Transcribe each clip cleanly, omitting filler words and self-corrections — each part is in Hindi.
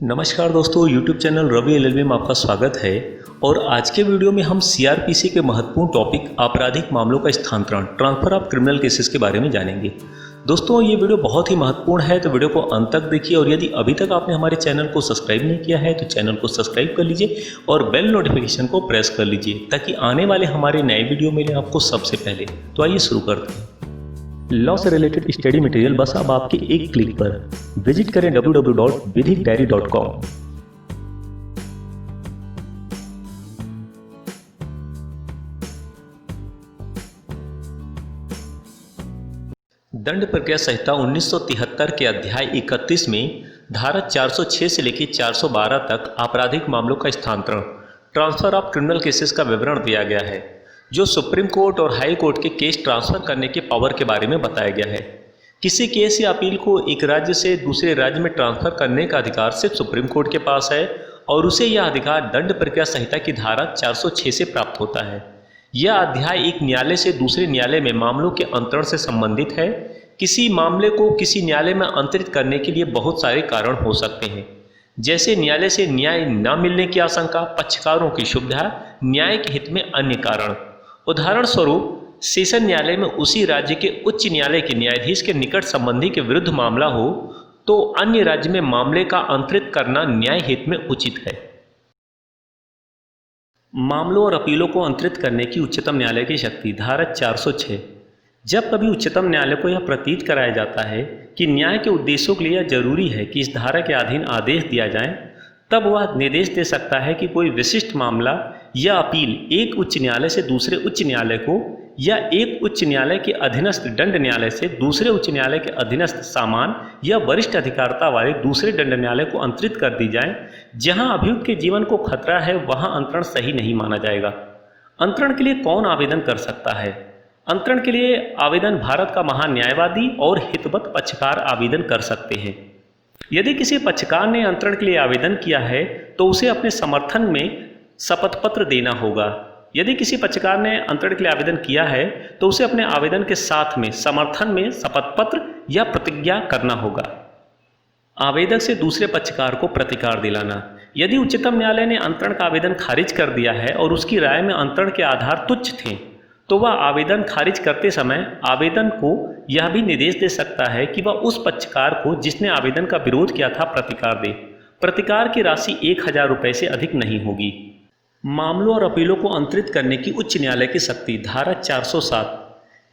नमस्कार दोस्तों, YouTube चैनल रवि एलएलबी में आपका स्वागत है। और आज के वीडियो में हम सीआरपीसी के महत्वपूर्ण टॉपिक आपराधिक मामलों का स्थानांतरण, ट्रांसफर ऑफ क्रिमिनल केसेस के बारे में जानेंगे। दोस्तों, ये वीडियो बहुत ही महत्वपूर्ण है, तो वीडियो को अंत तक देखिए। और यदि अभी तक आपने हमारे चैनल को सब्सक्राइब नहीं किया है तो चैनल को सब्सक्राइब कर लीजिए और बेल नोटिफिकेशन को प्रेस कर लीजिए ताकि आने वाले हमारे नए वीडियो मिले आपको सबसे पहले। तो आइए शुरू करते हैं। लॉ से रिलेटेड स्टडी मटेरियल बस अब आपके एक क्लिक पर। विजिट करें www.vidikdiary.com। दंड प्रक्रिया संहिता 1973 के अध्याय 31 में धारा 406 से लेकर 412 तक आपराधिक मामलों का स्थानांतरण, ट्रांसफर ऑफ क्रिमिनल केसेस का विवरण दिया गया है, जो सुप्रीम कोर्ट और हाई कोर्ट के केस ट्रांसफर करने के पावर के बारे में बताया गया है। किसी केस या अपील को एक राज्य से दूसरे राज्य में ट्रांसफर करने का अधिकार सिर्फ सुप्रीम कोर्ट के पास है और उसे यह अधिकार दंड प्रक्रिया संहिता की धारा 406 से प्राप्त होता है। यह अध्याय एक न्यायालय से दूसरे न्यायालय में मामलों के अंतरण से संबंधित है। किसी मामले को किसी न्यायालय में अंतरित करने के लिए बहुत सारे कारण हो सकते हैं, जैसे न्यायालय से न्याय न मिलने की आशंका, पक्षकारों की सुविधा, न्याय के हित में अन्य कारण। उदाहरण स्वरूप, सेशन न्यायालय में उसी राज्य के उच्च न्यायालय के न्यायाधीश के निकट संबंधी के विरुद्ध मामला हो तो अन्य राज्य में मामले का अंतरित करना न्याय हित में उचित है। मामलों और अपीलों को अंतरित करने की उच्चतम न्यायालय की शक्ति, धारा 406। जब कभी उच्चतम न्यायालय को यह प्रतीत कराया जाता है कि न्याय के उद्देश्यों के लिए यह जरूरी है कि इस धारा के अधीन आदेश दिया जाए, तब वह निर्देश दे सकता है कि कोई विशिष्ट मामला या अपील एक उच्च न्यायालय से दूसरे उच्च न्यायालय को या एक उच्च न्यायालय के अधीनस्थ दंड न्यायालय से दूसरे उच्च न्यायालय के अधीनस्थ सामान या वरिष्ठ अधिकारिता वाले दूसरे दंड न्यायालय को अंतरित कर दी जाए। जहां अभियुक्त के जीवन को खतरा है वहां अंतरण सही नहीं माना जाएगा। अंतरण के लिए कौन आवेदन कर सकता है? अंतरण के लिए आवेदन भारत का महान न्यायवादी और हितवत पक्षकार आवेदन कर सकते हैं। यदि किसी पक्षकार ने अंतरण के लिए आवेदन किया है तो उसे अपने समर्थन में शपथ पत्र देना होगा। यदि किसी पक्षकार ने अंतरण के लिए आवेदन किया है तो उसे अपने आवेदन के साथ में समर्थन में शपथ पत्र या प्रतिज्ञा करना होगा। आवेदक से दूसरे पक्षकार को प्रतिकार दिलाना। यदि उच्चतम न्यायालय ने अंतरण का आवेदन खारिज कर दिया है और उसकी राय में अंतरण के आधार तुच्छ थे, तो वह आवेदन खारिज करते समय आवेदन को यह भी निर्देश दे सकता है कि वह उस पक्षकार को जिसने आवेदन का विरोध किया था प्रतिकार दे। प्रतिकार की राशि 1000 रुपये से अधिक नहीं होगी। मामलों और अपीलों को अंतरित करने की उच्च न्यायालय की शक्ति, धारा 407।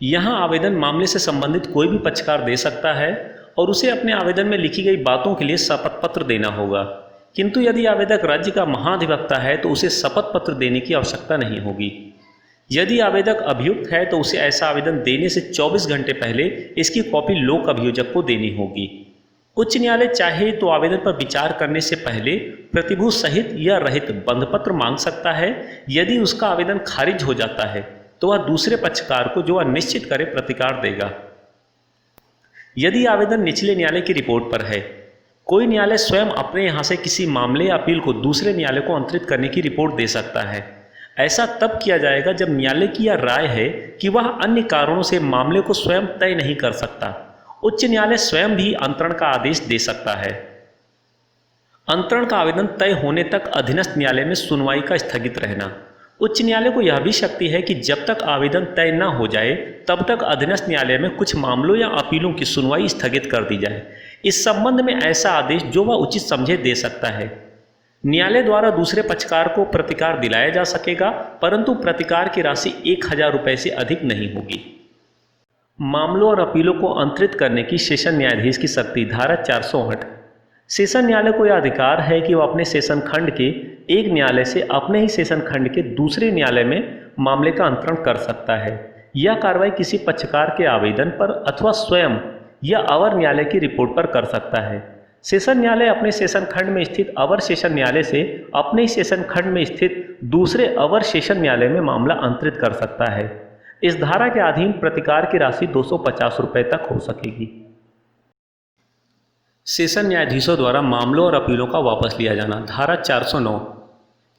यहाँ आवेदन मामले से संबंधित कोई भी पक्षकार दे सकता है और उसे अपने आवेदन में लिखी गई बातों के लिए शपथ पत्र देना होगा। किंतु यदि आवेदक राज्य का महाधिवक्ता है तो उसे शपथ पत्र देने की आवश्यकता नहीं होगी। यदि आवेदक अभियुक्त है तो उसे ऐसा आवेदन देने से 24 घंटे पहले इसकी कॉपी लोक अभियोजक को देनी होगी। उच्च न्यायालय चाहे तो आवेदन पर विचार करने से पहले प्रतिभूत सहित या रहित बंधपत्र मांग सकता है। यदि उसका आवेदन खारिज हो जाता है तो वह दूसरे पक्षकार को जो वह निश्चित करे प्रतिकार देगा। यदि आवेदन निचले न्यायालय की रिपोर्ट पर है, कोई न्यायालय स्वयं अपने यहाँ से किसी मामले या अपील को दूसरे न्यायालय को अंतरित करने की रिपोर्ट दे सकता है। ऐसा तब किया जाएगा जब न्यायालय की यह राय है कि वह अन्य कारणों से मामले को स्वयं तय नहीं कर सकता। उच्च न्यायालय स्वयं भी अंतरण का आदेश दे सकता है। अंतरण का आवेदन तय होने तक अधीनस्थ न्यायालय में सुनवाई का स्थगित रहना। उच्च न्यायालय को यह भी शक्ति है कि जब तक आवेदन तय न हो जाए तब तक अधीनस्थ न्यायालय में कुछ मामलों या अपीलों की सुनवाई स्थगित कर दी जाए। इस संबंध में ऐसा आदेश जो वह उचित समझे दे सकता है। न्यायालय द्वारा दूसरे पक्षकार को प्रतिकार दिलाया जा सकेगा, परंतु प्रतिकार की राशि 1000 रुपये से अधिक नहीं होगी। मामलों और अपीलों को अंतरित करने की सेशन न्यायाधीश की शक्ति, धारा 408। सेशन न्यायालय को यह अधिकार है कि वह अपने सेशन खंड के एक न्यायालय से अपने ही सेशन खंड के दूसरे न्यायालय में मामले का अंतरण कर सकता है। यह कार्रवाई किसी पक्षकार के आवेदन पर अथवा स्वयं या अवर न्यायालय की रिपोर्ट पर कर सकता है। सेशन न्यायालय अपने सेशन खंड में स्थित अवर सेशन न्यायालय से अपने ही सेशन खंड में स्थित दूसरे अवर सेशन न्यायालय में मामला अंतरित कर सकता है। इस धारा के अधीन प्रतिकार की राशि 250 रुपये तक हो सकेगी। सेशन न्यायाधीशों द्वारा मामलों और अपीलों का वापस लिया जाना, धारा 409।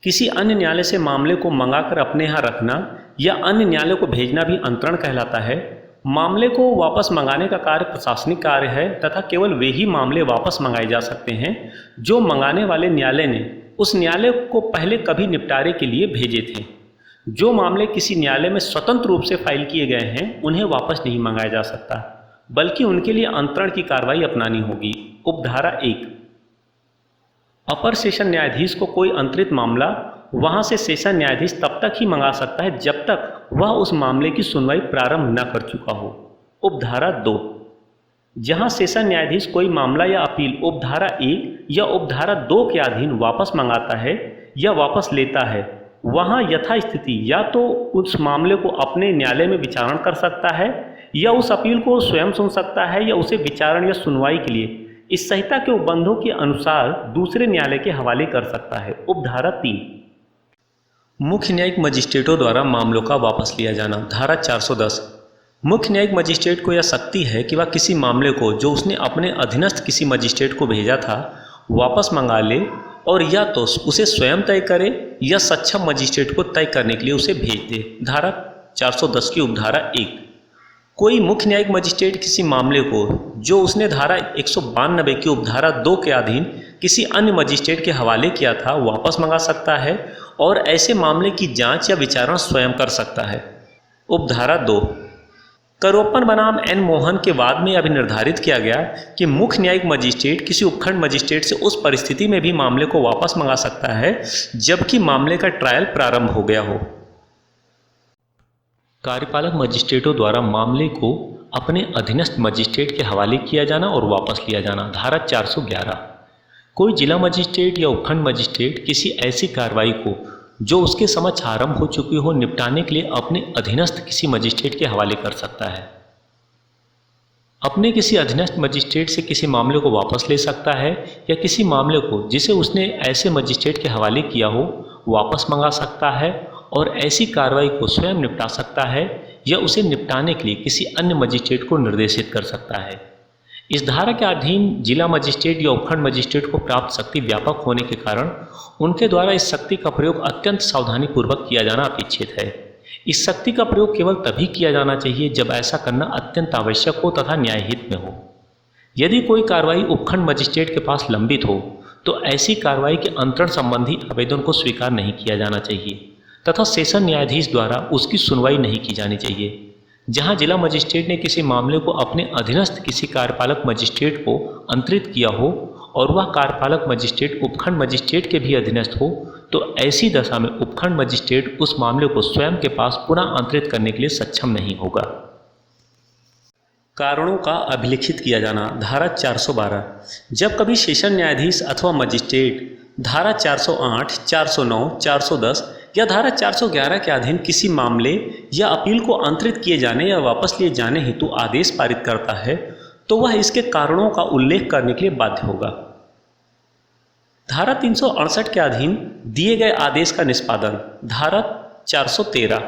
किसी अन्य न्यायालय से मामले को मंगाकर अपने यहाँ रखना या अन्य न्यायालय को भेजना भी अंतरण कहलाता है। मामले को वापस मंगाने का कार्य प्रशासनिक कार्य है तथा केवल वे ही मामले वापस मंगाए जा सकते हैं जो मंगाने वाले न्यायालय ने उस न्यायालय को पहले कभी निपटारे के लिए भेजे थे। जो मामले किसी न्यायालय में स्वतंत्र रूप से फाइल किए गए हैं उन्हें वापस नहीं मंगाया जा सकता, बल्कि उनके लिए अंतरण की कार्रवाई अपनानी होगी। उपधारा 1, अपर सेशन न्यायाधीश को कोई अंतरित मामला वहां से सेशन न्यायाधीश तब तक ही मंगा सकता है जब तक वह उस मामले की सुनवाई प्रारंभ न कर चुका हो। उपधारा 2, जहां सेशन न्यायाधीश कोई मामला या अपील उपधारा 1 या उपधारा 2 के अधीन वापस मंगाता है या वापस लेता है, वहां यथास्थिति या तो उस मामले को अपने न्यायालय में विचारण कर सकता है या उस अपील को स्वयं सुन सकता है या उसे विचारण या सुनवाई के लिए इस संहिता के उपबंधों के अनुसार दूसरे न्यायालय के हवाले कर सकता है। उपधारा 3, मुख्य न्यायिक मजिस्ट्रेटों द्वारा मामलों का वापस लिया जाना। धारा 410, मुख्य न्यायिक मजिस्ट्रेट को यह शक्ति है कि वह किसी मामले को जो उसने अपने अधीनस्थ किसी मजिस्ट्रेट को भेजा था वापस मंगा ले और या तो उसे स्वयं तय करे या सक्षम मजिस्ट्रेट को तय करने के लिए उसे भेज दे। धारा 410 की उपधारा 1, कोई मुख्य न्यायिक मजिस्ट्रेट किसी मामले को जो उसने धारा 192 की उपधारा 2 के अधीन किसी अन्य मजिस्ट्रेट के हवाले किया था वापस मंगा सकता है और ऐसे मामले की जांच या विचारण स्वयं कर सकता है। उपधारा 2, करोपन बनाम एन मोहन के बाद में अभी निर्धारित किया गया कि मुख्य न्यायिक मजिस्ट्रेट किसी उपखंड मजिस्ट्रेट से उस परिस्थिति में भी मामले को वापस मंगा सकता है जबकि मामले का ट्रायल प्रारंभ हो गया हो। कार्यपालक मजिस्ट्रेटों द्वारा मामले को अपने अधीनस्थ मजिस्ट्रेट के हवाले किया जाना और वापस लिया जाना। धारा 411, कोई जिला मजिस्ट्रेट या उपखंड मजिस्ट्रेट किसी ऐसी कार्रवाई को जो उसके समक्ष आरंभ हो चुकी हो निपटाने के लिए अपने अधीनस्थ किसी मजिस्ट्रेट के हवाले कर सकता है। अपने किसी अधीनस्थ मजिस्ट्रेट से किसी मामले को वापस ले सकता है या किसी मामले को जिसे उसने ऐसे मजिस्ट्रेट के हवाले किया हो वापस मंगा सकता है और ऐसी कार्रवाई को स्वयं निपटा सकता है या उसे निपटाने के लिए किसी अन्य मजिस्ट्रेट को निर्देशित कर सकता है। इस धारा के अधीन जिला मजिस्ट्रेट या उपखंड मजिस्ट्रेट को प्राप्त शक्ति व्यापक होने के कारण उनके द्वारा इस शक्ति का प्रयोग अत्यंत सावधानीपूर्वक किया जाना अपेक्षित है। इस शक्ति का प्रयोग केवल तभी किया जाना चाहिए जब ऐसा करना अत्यंत आवश्यक हो तथा न्यायहित में हो। यदि कोई कार्रवाई उपखंड मजिस्ट्रेट के पास लंबित हो तो ऐसी कार्रवाई के अंतरण संबंधी आवेदन को स्वीकार नहीं किया जाना चाहिए तथा सेशन न्यायाधीश द्वारा उसकी सुनवाई नहीं की जानी चाहिए। जहां जिला मजिस्ट्रेट ने किसी मामले को अपने अधीनस्थ किसी कार्यपालक मजिस्ट्रेट को अंतरित किया हो और वह कार्यपालक मजिस्ट्रेट उपखंड मजिस्ट्रेट के भी अधीनस्थ हो तो ऐसी दशा में उपखंड मजिस्ट्रेट उस मामले को स्वयं के पास पुनः अंतरित करने के लिए सक्षम नहीं होगा। कारणों का अभिलिखित किया जाना। धारा 412, जब कभी सेशन न्यायाधीश अथवा मजिस्ट्रेट धारा 408, 409, 410 या धारा 411 के अधीन किसी मामले या अपील को अंतरित किए जाने या वापस लिए जाने हेतु आदेश पारित करता है तो वह इसके कारणों का उल्लेख करने के लिए बाध्य होगा। धारा 368 के अधीन दिए गए आदेश का निष्पादन। धारा 413,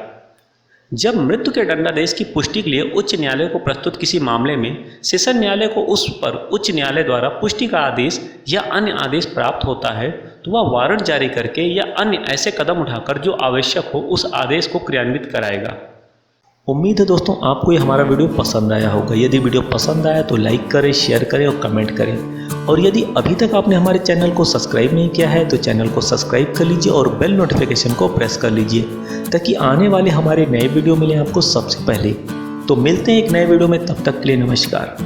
जब मृत्यु के दंडादेश की पुष्टि के लिए उच्च न्यायालय को प्रस्तुत किसी मामले में सेशन न्यायालय को उस पर उच्च न्यायालय द्वारा पुष्टि का आदेश या अन्य आदेश प्राप्त होता है तो वह वारंट जारी करके या अन्य ऐसे कदम उठाकर जो आवश्यक हो उस आदेश को क्रियान्वित कराएगा। उम्मीद है दोस्तों आपको ये हमारा वीडियो पसंद आया होगा। यदि वीडियो पसंद आया तो लाइक करें, शेयर करें और कमेंट करें। और यदि अभी तक आपने हमारे चैनल को सब्सक्राइब नहीं किया है तो चैनल को सब्सक्राइब कर लीजिए और बेल नोटिफिकेशन को प्रेस कर लीजिए ताकि आने वाले हमारे नए वीडियो मिले आपको सबसे पहले। तो मिलते हैं एक नए वीडियो में, तब तक के लिए नमस्कार।